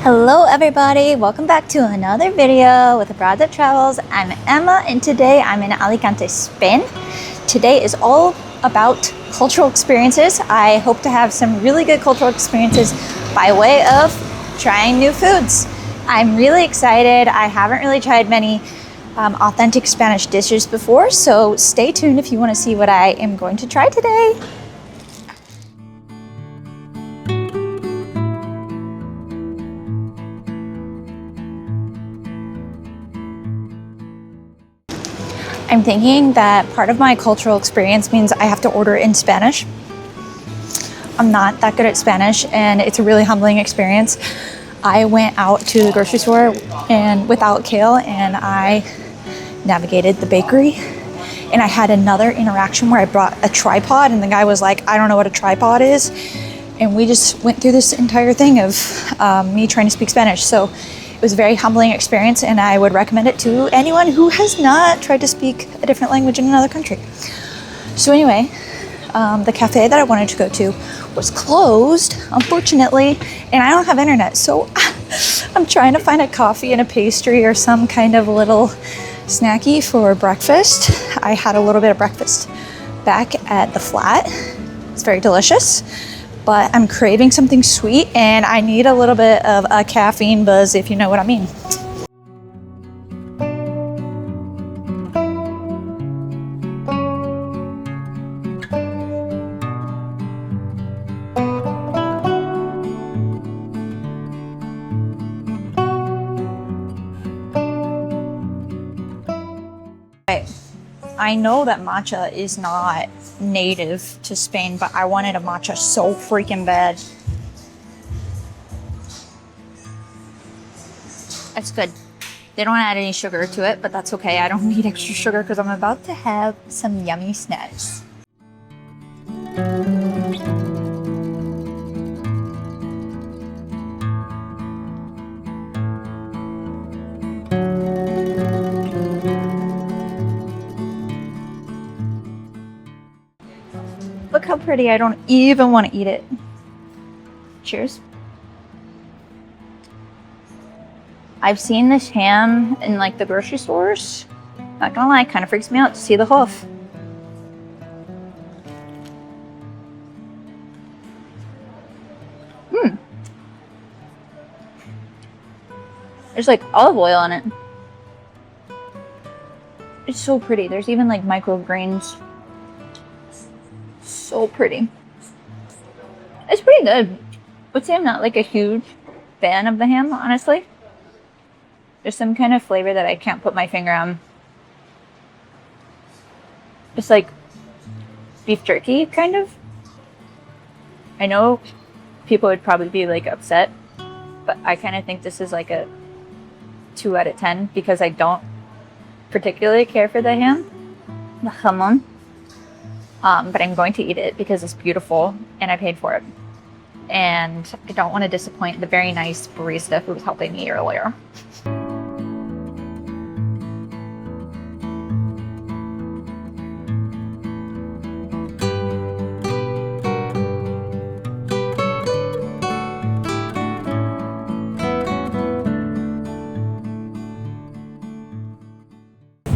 Hello everybody, welcome back to another video with Abroad That Travels. I'm Emma and today I'm in Alicante, Spain. Today is all about cultural experiences. I hope to have some really good cultural experiences by way of trying new foods. I'm really excited. I haven't really tried many authentic Spanish dishes before, so stay tuned if you want to see what I am going to try today. I'm thinking that part of my cultural experience means I have to order in Spanish. I'm not that good at Spanish and it's a really humbling experience. I went out to the grocery store and without kale and I navigated the bakery and I had another interaction where I brought a tripod and the guy was like, I don't know what a tripod is. And we just went through this entire thing of me trying to speak Spanish. So it was a very humbling experience and I would recommend it to anyone who has not tried to speak a different language in another country. So anyway, the cafe that I wanted to go to was closed, unfortunately, and I don't have internet. So I'm trying to find a coffee and a pastry or some kind of little snacky for breakfast. I had a little bit of breakfast back at the flat. It's very delicious. But I'm craving something sweet and I need a little bit of a caffeine buzz, if you know what I mean. I know that matcha is not native to Spain, but I wanted a matcha so freaking bad. It's good. They don't add any sugar to it, but that's okay. I don't need extra sugar because I'm about to have some yummy snacks. Look how pretty, I don't even want to eat it. Cheers. I've seen this ham in like the grocery stores. Not gonna lie, it kind of freaks me out to see the hoof. There's like olive oil on it. It's so pretty. There's even like microgreens. So pretty. It's pretty good. I would say I'm not like a huge fan of the ham, honestly. There's some kind of flavor that I can't put my finger on. It's like beef jerky, kind of. I know people would probably be like upset, but I kind of think this is like a 2 out of 10 because I don't particularly care for the ham, the jamón. But I'm going to eat it because it's beautiful and I paid for it. And I don't want to disappoint the very nice barista who was helping me earlier.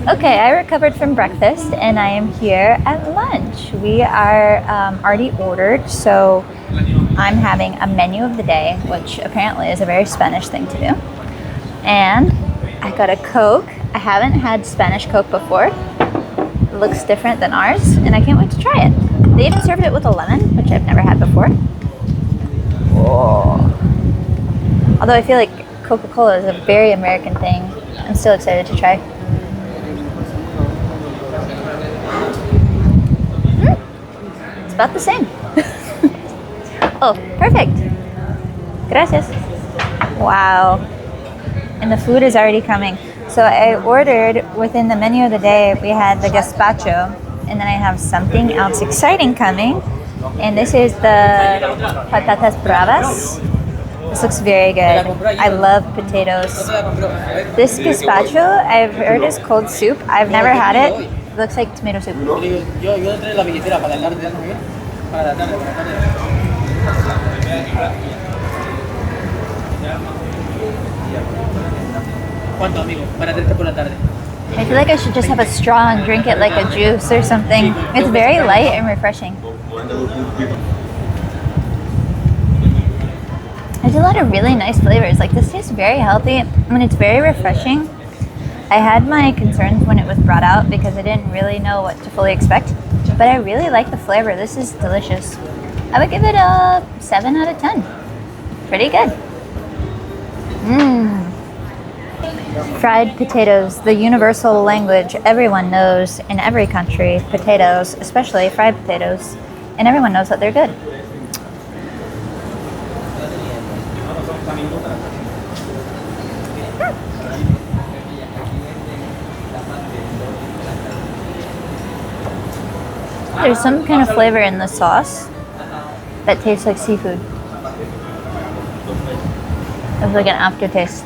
Okay, I recovered from breakfast and I am here at lunch. We are already ordered, so I'm having a menu of the day, which apparently is a very Spanish thing to do. And I got a Coke. I haven't had Spanish Coke before. It looks different than ours, and I can't wait to try it. They even served it with a lemon, which I've never had before. Whoa. Although I feel like Coca-Cola is a very American thing, I'm still excited to try. About the same. Oh, perfect. Gracias. Wow. And the food is already coming. So I ordered within the menu of the day, we had the gazpacho, and then I have something else exciting coming. And this is the Patatas Bravas. This looks very good. I love potatoes. This gazpacho, I've heard is cold soup. I've never had it. It looks like tomato soup. ¿Cuánto, amigo? Para 30 por la tarde. I feel like I should just have a straw and drink it like a juice or something. It's very light and refreshing. There's a lot of really nice flavors. Like, this tastes very healthy and it's very refreshing. I had my concerns when it was brought out because I didn't really know what to fully expect, but I really like the flavor. This is delicious. I would give it a 7 out of 10. Pretty good. Fried potatoes, the universal language everyone knows in every country. Potatoes, especially fried potatoes, and everyone knows that they're good. There's some kind of flavor in the sauce that tastes like seafood. It's like an aftertaste.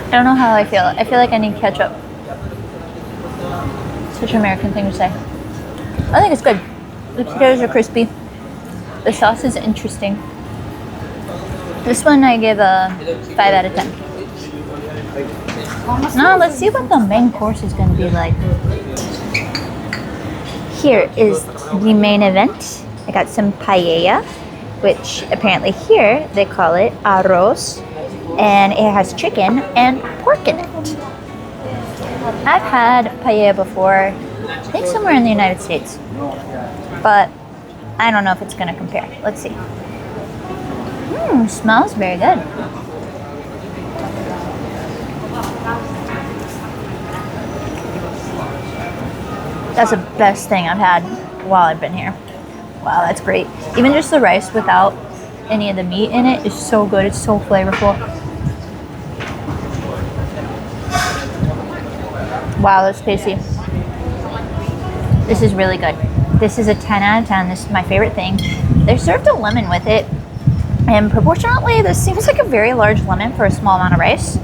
I don't know how I feel. I feel like I need ketchup. Such an American thing to say. I think it's good. The potatoes are crispy. The sauce is interesting. This one I give a 5 out of 10. Now let's see what the main course is going to be like. Here is the main event. I got some paella, which apparently here they call it arroz, and it has chicken and pork in it. I've had paella before, I think somewhere in the United States, but I don't know if it's going to compare. Let's see. Smells very good. That's the best thing I've had while I've been here. Wow, that's great. Even just the rice without any of the meat in it is so good. It's so flavorful. Wow, that's tasty. This is really good. This is a 10 out of 10. This is my favorite thing. They served a lemon with it. And proportionately, this seems like a very large lemon for a small amount of rice.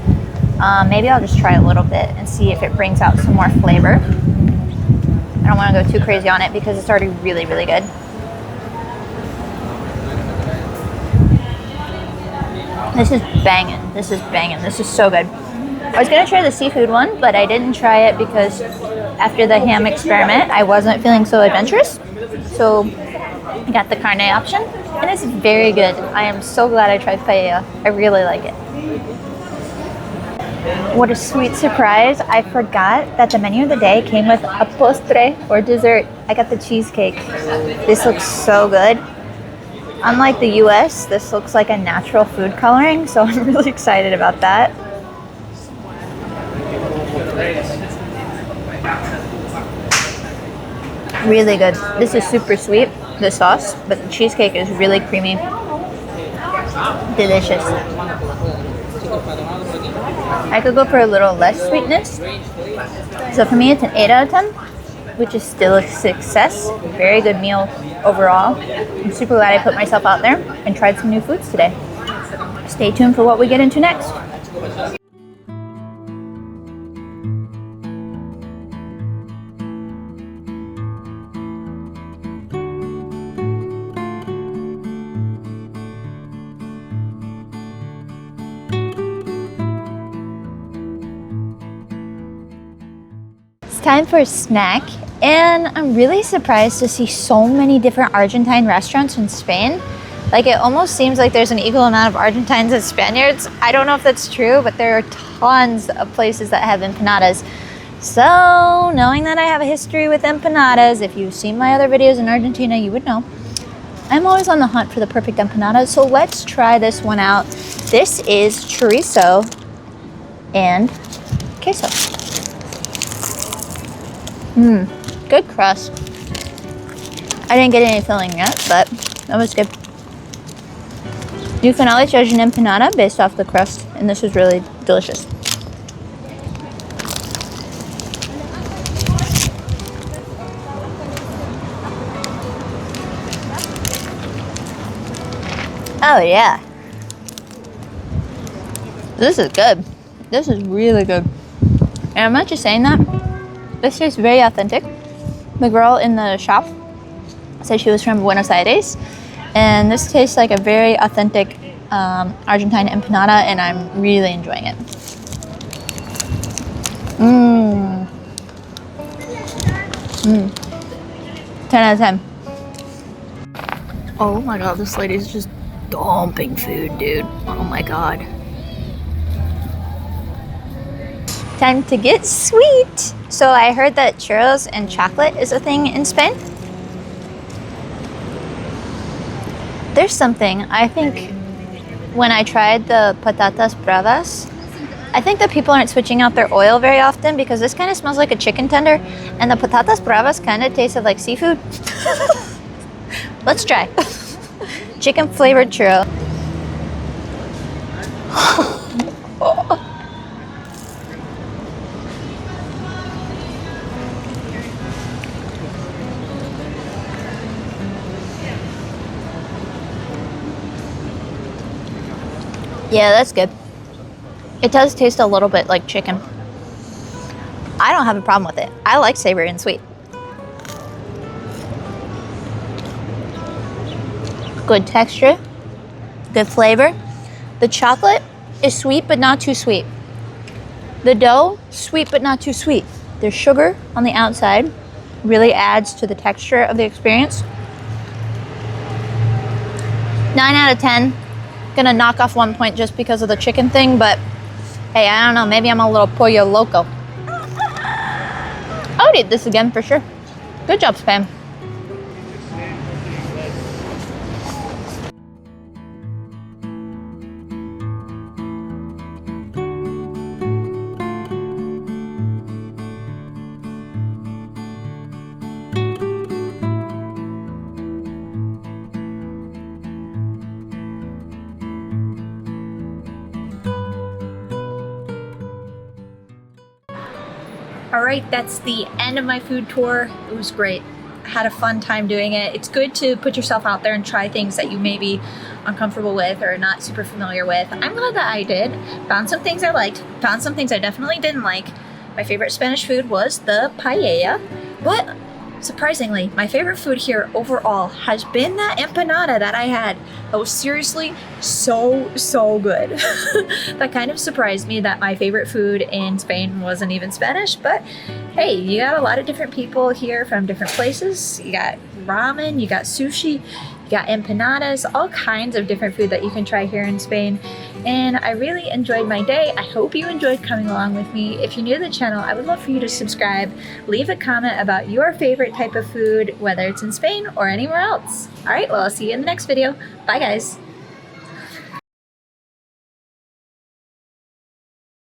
Maybe I'll just try a little bit and see if it brings out some more flavor. I don't want to go too crazy on it because it's already really, really good. This is banging. This is banging. This is so good. I was going to try the seafood one, but I didn't try it because after the ham experiment, I wasn't feeling so adventurous. So I got the carne option, and it's very good. I am so glad I tried paella. I really like it. What a sweet surprise. I forgot that the menu of the day came with a postre or dessert. I got the cheesecake. This looks so good. Unlike the US, this looks like a natural food coloring, so I'm really excited about that. Really good. This is super sweet, the sauce, but the cheesecake is really creamy. Delicious. I could go for a little less sweetness. So for me, it's an 8 out of 10, which is still a success. Very good meal overall. I'm super glad I put myself out there and tried some new foods today. Stay tuned for what we get into next. Time for a snack, and I'm really surprised to see so many different Argentine restaurants in Spain. Like, it almost seems like there's an equal amount of Argentines and Spaniards. I don't know if that's true, but there are tons of places that have empanadas. So, knowing that I have a history with empanadas, if you've seen my other videos in Argentina, you would know. I'm always on the hunt for the perfect empanada, so let's try this one out. This is chorizo and queso. Good crust. I didn't get any filling yet, but that was good. You can always judge an empanada based off the crust, and this is really delicious. Oh yeah. This is good. This is really good. And I'm not just saying that. This tastes very authentic. The girl in the shop said she was from Buenos Aires, And this tastes like a very authentic Argentine empanada, and I'm really enjoying it. Mmm. Mmm. 10 out of 10. Oh my god, this lady's just dumping food, dude. Oh my god. Time to get sweet. So I heard that churros and chocolate is a thing in Spain. There's something, I think, when I tried the Patatas Bravas, I think that people aren't switching out their oil very often because this kind of smells like a chicken tender, and the Patatas Bravas kind of tasted like seafood. Let's try. Chicken flavored churro. Yeah, that's good. It does taste a little bit like chicken. I don't have a problem with it. I like savory and sweet. Good texture, good flavor. The chocolate is sweet but not too sweet. The dough, sweet but not too sweet. There's sugar on the outside, really adds to the texture of the experience. 9 out of 10. Gonna knock off 1 point just because of the chicken thing, but hey, I don't know, maybe I'm a little pollo loco. I would eat this again for sure. Good job, Spam. Alright, that's the end of my food tour. It was great. I had a fun time doing it. It's good to put yourself out there and try things that you may be uncomfortable with or not super familiar with. I'm glad that I did. Found some things I liked, found some things I definitely didn't like. My favorite Spanish food was the paella, but surprisingly, my favorite food here overall has been that empanada that I had. That was seriously so good. That kind of surprised me that my favorite food in Spain wasn't even Spanish, but hey, you got a lot of different people here from different places. You got ramen, you got sushi, you got empanadas, all kinds of different food that you can try here in Spain. And I really enjoyed my day. I hope you enjoyed coming along with me. If you're new to the channel, I would love for you to subscribe. Leave a comment about your favorite type of food, whether it's in Spain or anywhere else. All right, well, I'll see you in the next video. Bye, guys.